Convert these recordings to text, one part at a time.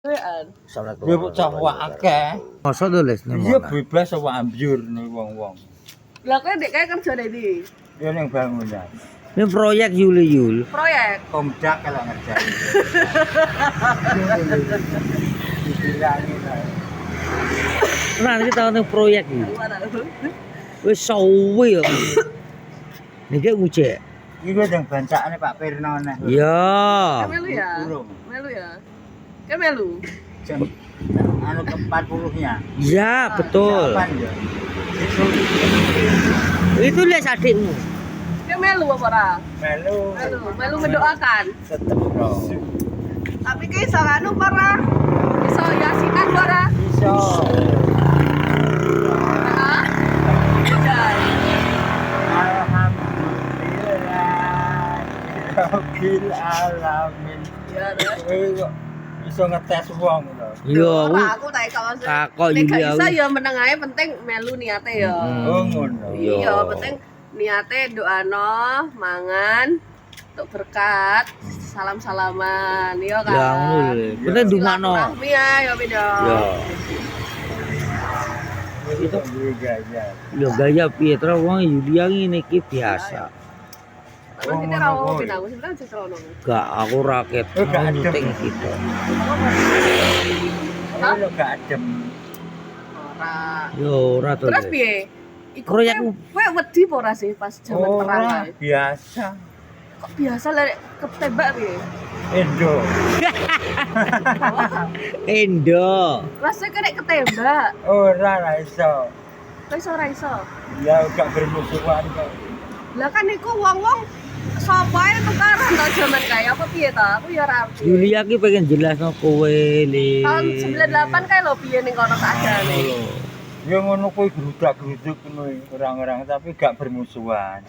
Wean. Ya kok cowok akeh. Masa to Les ning. Iya bebas apa ambyur nih wong-wong. Lah kowe ndek kae kerja ndi? Ya ning bangunan. Ini proyek Yul. Proyek. Komdak kalau ngerjain. Dibilangin ae. Nah, iki tau ning proyek iki. Wis suwe ya. Niki ngujek. Iki yang bancakane Pak Pirno neh. Ya. Melu ya? Burung. Melu ya? Kayak melu. Jam anu ke-40-nya. Ya, betul. Kapan ya? Itu Les adikmu. Kayak melu apa ora? Melu. Melu mendoakan. Tetep dong. Tapi kayak iso anu para iso yasinan para. Iso. Heeh. Alhamdulillah. Rabbil alamin. Ya, deh. Kowe kok iso ngetes wong lho. Yo, Ora, aku tak kawan. takok Nek gak Yuli iso aku. ya meneng ae penting melu niate ya. Oh ngono. Iya. Iya, penting niate doano, mangan untuk berkat, salam-salaman, iya kan. Ya ngono lho. Penting ndungakno. Silaturahmi ya, ya beda. Ya. Itu gaya. Yo gaya piye terus wong Yulia ngene iki biasa. Terus ini rawo pinang, sing kan cerono. Gak aku raket Oh, gak adem. nyuting gitu. Ini lo gak adem. Ora. Yo ora to. Terus Les. piye? Iku Proyekmu. kowe wedi apa ora sih pas jaman perang Ora kae? biasa. Kok biasa lek ketembak piye? Indo. Endo. Rasane kena ketembak. Ora ra iso. Kok iso ora iso? Ya gak bermusuhan kok. Lah kan iku wong-wong sapa ae tukaran to jaman kae apa piye to? Aku ya ora ngerti. Yulia ki pengen jelasno kowe Le. Tahun 98 kae lho piye ning kono keadaane. Ya ngono kuwi grudak-gruduk ngono orang-orang tapi gak bermusuhan.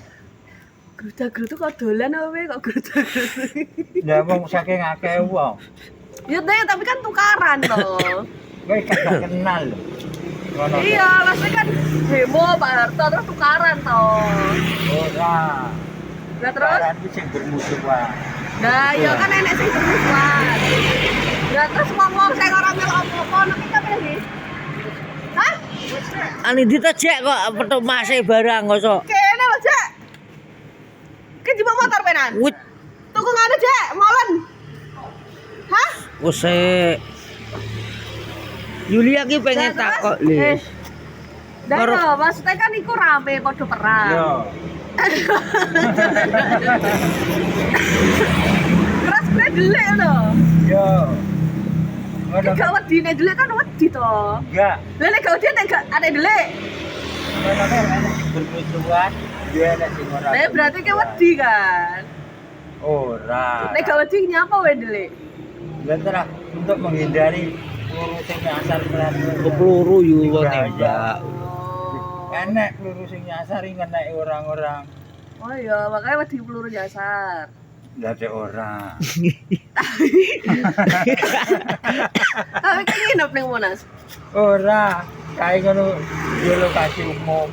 Grudak-gruduk kok dolan apa kowe kok grudak-gruduk. Ya wong saking akeh wong. Ya tapi kan tukaran to. Kowe gak kenal lho. Ngono. Iya, maksudnya kan demo Pak Harto terus tukaran to. Ora. Lah terus Tukaran ku sing bermusuhan. nah ya kan enek sing bermusuhan. Lah terus wong-wong sing ora melok apa-apa nek iki kabeh iki. Hah? Ani ditajek kok petuk mase barang kok. Kene lho, Cek. Ki jebak motor penan. Wit Tuku ngene, Cek, molen. Hah? kose Yulia ki pengen Lah, takok terus? Le. Dah Baru- lho, maksudnya kan iku rame padha perang. Yo. Terus gue delik lho. Yo. Ngono. Gak wedi nek delik kan wedi to. Enggak. Lah nek gak wedi nek gak ada delik. Ngono kan enek sing bermusuhan, dia enek sing ora. Lah berarti ke wedi kan. Ora. Nek gak wedi nyapa wae delik. Lah terus untuk menghindari peluru sing nyasar Ke peluru yu Iya, wong iya. nembak. Oh. enek peluru sing nyasar ngeneki orang-orang. Oh iya, makanya wedi peluru nyasar. Lah ada orang. Tapi kan nginep ning Monas. Ora, kae ngono yo lokasi umum.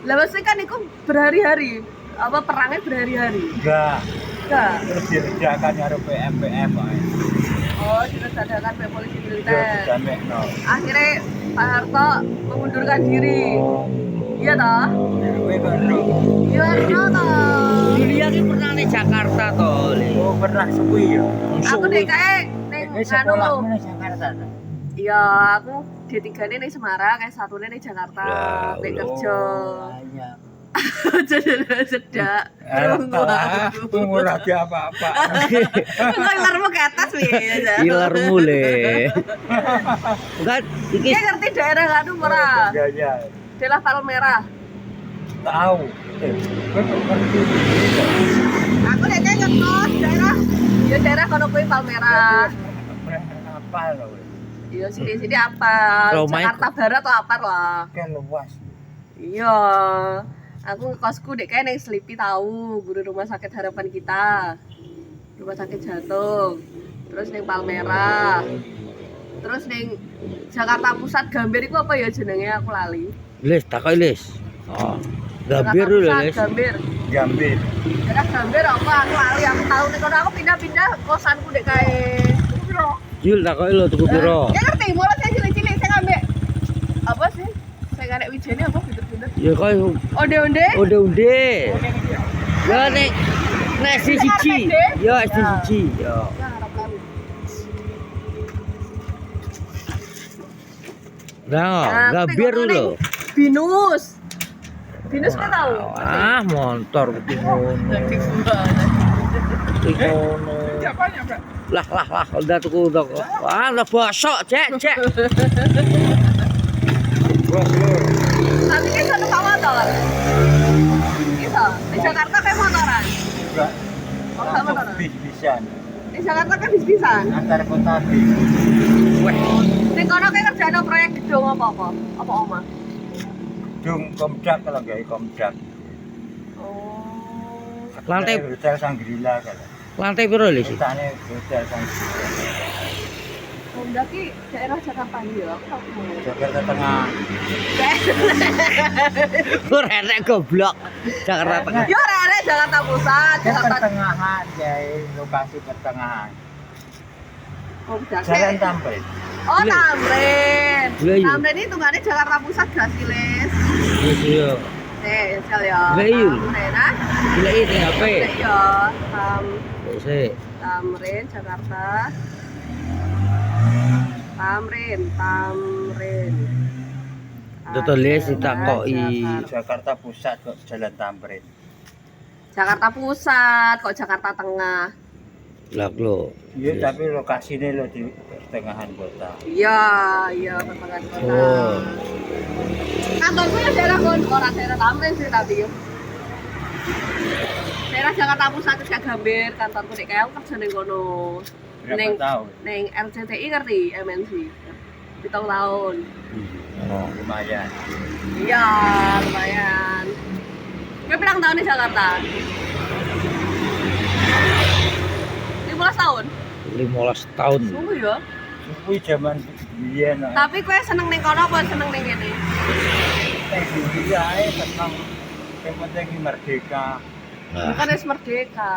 Lah maksudnya kan iku berhari-hari. Apa perangnya berhari-hari? Enggak, Enggak. terus diredakan karo PM wae. Oh, diredakan oleh polisi Yo militer. didamekno. Akhirnya Pak Harto mengundurkan diri. Iya toh? Kowe karo Iya toh. Yulia ki pernah ning Jakarta to Le. oh pernah sepi ya. Aku dek kae ning Kowe anu. sekolahmu ning Jakarta ta? Iya, aku D3-ne ning Semarang, kayak satunya ning Jakarta. Ya, Nek Allah. kerja. Banyak. Cedak. Aku ora di apa-apa. Kok ilarmu ke atas piye? Ilarmu Le. Enggak iki Ki ngerti daerah anu ora? Ya ya. Daerah Palmerah. Tahu. Kowe kok ngerti. Aku nek kae ngertos daerah ya daerah kono kuwi Palmerah. Apa lho? Iya sini-sini apa? Romai- Jakarta Barat atau apa lah? Kan luas. Iya. Aku kosku dek kayak neng Selipi tahu guru rumah sakit harapan kita, rumah sakit jantung, terus neng Palmerah, terus neng Jakarta Pusat Gambir itu apa ya jenengnya aku lali. Les takoki Les. Oh. Gambir Jakarta lho Pusat, Les. Gambir. Gambir. Daerah Gambir apa aku lali aku tahu nih kalau aku pindah-pindah kosanku dek kayak Jul takoki lho tuku piro? Ya ngerti, mulai saya cilik-cilik saya ngambil apa sih? Saya ngarek wijene apa pinter-pinter. Ya koyo Onde-onde. onde-onde. Ya nek SD siji. Ya SD siji. Ya. Ya harap kami. Nah, gabir lho. Binus. Binus kan tahu. Ah, motor kuwi ngono. Kuwi ngono. Lah, udah tuku udah. Wah, udah bosok, Cek. Bos lur. Tapi kan satu sama motor. Bisa. Di Jakarta kayak motoran. Enggak. Oh, sama Langsung motoran. bis-bisan. Di Jakarta kan bis-bisan. Antar kota bis. Weh, Ning kono kayak kerjaan proyek gedung apa-apa? Apa omah? Dung Komdak kalau nggak Komdak. Oh. Lantai- Hotel Sangrila kalau. lantai piro lho sih? Kitane Hotel Sangrila. Honda ki daerah Jakarta ya. Aku tahu mau. Jakarta Tengah. Ora enek goblok. Jakarta Tengah. Ya ora Jakarta Pusat, Kan Jakarta pertengahan, jadi lokasi pertengahan. Honda. Jalan Tamrin. Oh, Tamrin. Iya, iya. Tamrin itu nggak ada Jakarta Pusat gak sih, Les? Wis yo. Sel ya. Iya, iya. Tamrin, ah. Golek iki HP. Ya, Sik. Tamrin, Jakarta. Tamrin. Dotol les ditakoki. Jakarta Pusat kok Jalan Tamrin. Jakarta Pusat, kok Jakarta Tengah. Lah lho. Iya, tapi lokasinya lo di pertengahan kota. Iya, pertengahan kota. Oh. Kantorku ya daerah orang daerah Tamrin sih tapi. Daerah Jakarta Pusat itu Gambir, kantorku nek kayak aku kerja ning kono. Berapa Neng- tahun? Neng RCTI ngerti MNC. Di tahun. Oh, lumayan. Iya, lumayan. Gue bilang tahun di Jakarta. 15 tahun. 15 tahun. Sungguh ya. Kuwi zaman biyen. Tapi gue seneng ning kono apa seneng ning kene? Iya, senang. Yang penting ini merdeka. Nah, Bukan wis merdeka.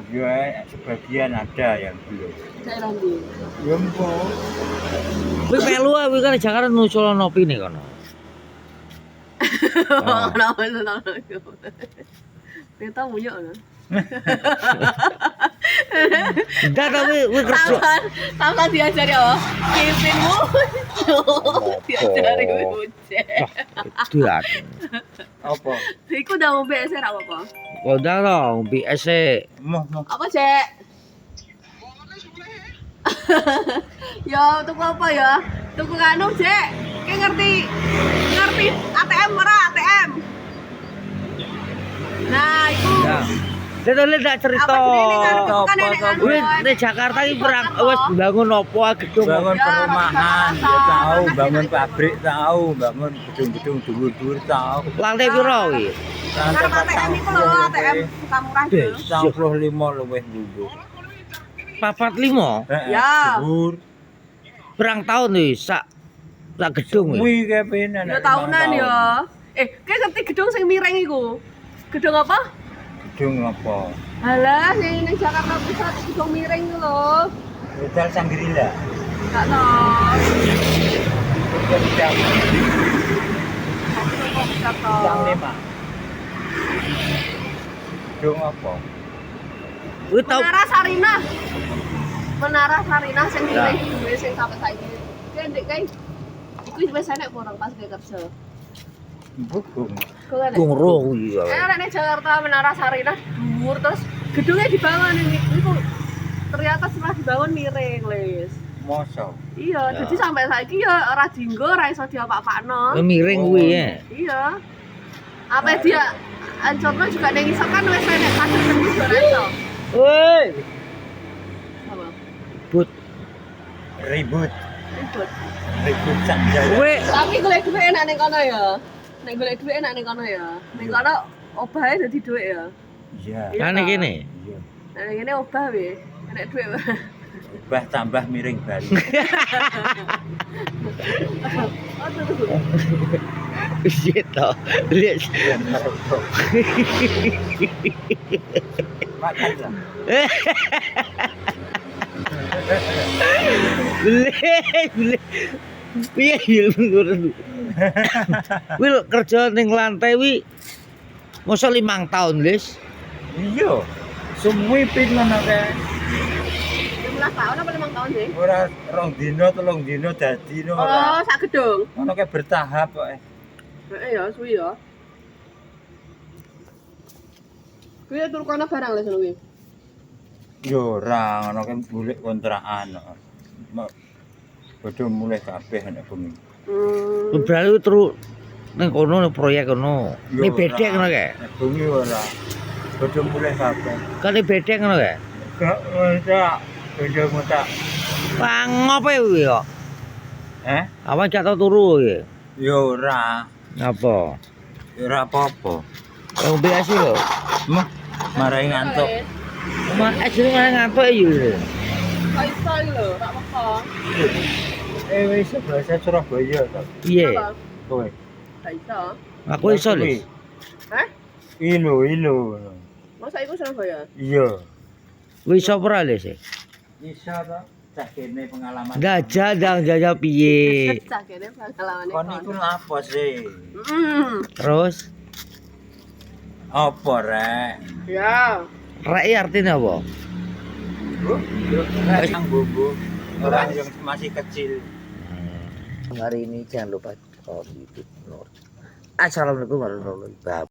Iya, sebagian ada yang belum. Daerah ndi? Ya empuk. kuwi melu kuwi kan Jakarta nusul nopi nih kono. Oh. Kenapa seneng? Kita punya lho. Enggak tapi kuwi kerja. Sama diajari apa? Kipinmu. Diajari bocah. Itu ya. Apa? Iku udah mau BS ra apa? Kok dah dong BS e. Moh. Apa, Cek? Ya, tuku apa ya? Tuku kanu, Cek. Kayak ngerti ATM ora, ATM. Nah, itu. Nah. Dene tak cerita. Apa sih ini kan bukan nenek Apa, anu. Kuwi di Jakarta iki perang wis bangun opo gedung. Bangun Ya, perumahan, rata-rata. ya tahu, bangun Enak pabrik tahu, bangun gedung-gedung dhuwur-dhuwur tahu. Lantai piro kuwi? Karena ATM itu lho, ATM suka murah dulu. 95 luwih dulu. 45 Ya. Dhuwur. perang tahun nih sak gedung kuwi. Kuwi kepenan. Ya tahunan ya. Kayak ngerti gedung sing miring iku. Gedung apa? Gedung apa? Halah, sing ning Jakarta Pusat gedung miring iku lho. Hotel Sangrila. Enggak tahu. Jam Gedung 5. Gedung apa? Kuwi tau Menara Sarinah sing Ya. miring duwe sing sampe saiki. Kayak ndek kae. Iku wis enek kurang pas kayak kerja. Bukum. Kok enek? gedung roh kuwi. Enak ning Jakarta Menara Sarinah dhuwur terus gedungnya dibangun ini. Iku ternyata setelah dibangun miring, Les. Mosok. Iya, Ya. jadi sampai saiki ya ora dienggo, ora iso diapa-apakno. Miring kuwi ya. Iya. Apa dia ancornya juga ning iso kan wis enek kader tembus ora iso. Woi, Apa? but Ribut. Ribut. Ribut saja. kuwi Tapi golek duit enak ning kono ya. Nek golek duit enak ning kono ya. Ning kono obahe dadi duit ya. Iya. kan kene. Iya. Nek ngene obah we. Enak duit. Ubah tambah miring balik. Oh, tuh. Shit toh. Lihat. Makan lah. Beli. Piye ya ngono. Wil kerja ning lantai wi mosok 5 tahun, Lis. Iya. Semua pin mana kae. 15 tahun apa 5 tahun sih? Ora 2 dino, 3 dino dadi no Oh, ora. sak gedung. Ono kae bertahap kok. Heeh ya, suwi ya. Kuwi turu kono barang lho sono kuwi. Yo ora ono kae golek kontrakan kok. Padha mulai kabeh nek bumi. Berarti terus ning kono ning proyek kono. Ini bedek ngono kae. Nek bumi ora. Padha mulai kabeh. Kan bedek ngono kae. Gak ada. Beda mutak. Wah, ngopo kuwi kok? Apa gak tau turu iki? Yo ora. Apa? Yo ora apa-apa. Wong biasa lho. Mah marai ngantuk. Cuma ajeng ngantuk ya. Kok iso iki lho, tak meko. Wis bahasa Surabaya to. Piye? Kowe. Gak iso. Aku iso, Lis. Hah? Ilo. Masa iku Surabaya? Iya. Wis iso ora, Lis? Iso to. Cak kene pengalaman. Jajal jajal piye? Cak kene pengalamane. Kon iku lapo sih? Terus Apa rek? Ya. rai artinya apa? Yang bumbu orang yang masih kecil. Hari ini jangan lupa YouTube. Assalamualaikum warahmatullahi wabarakatuh.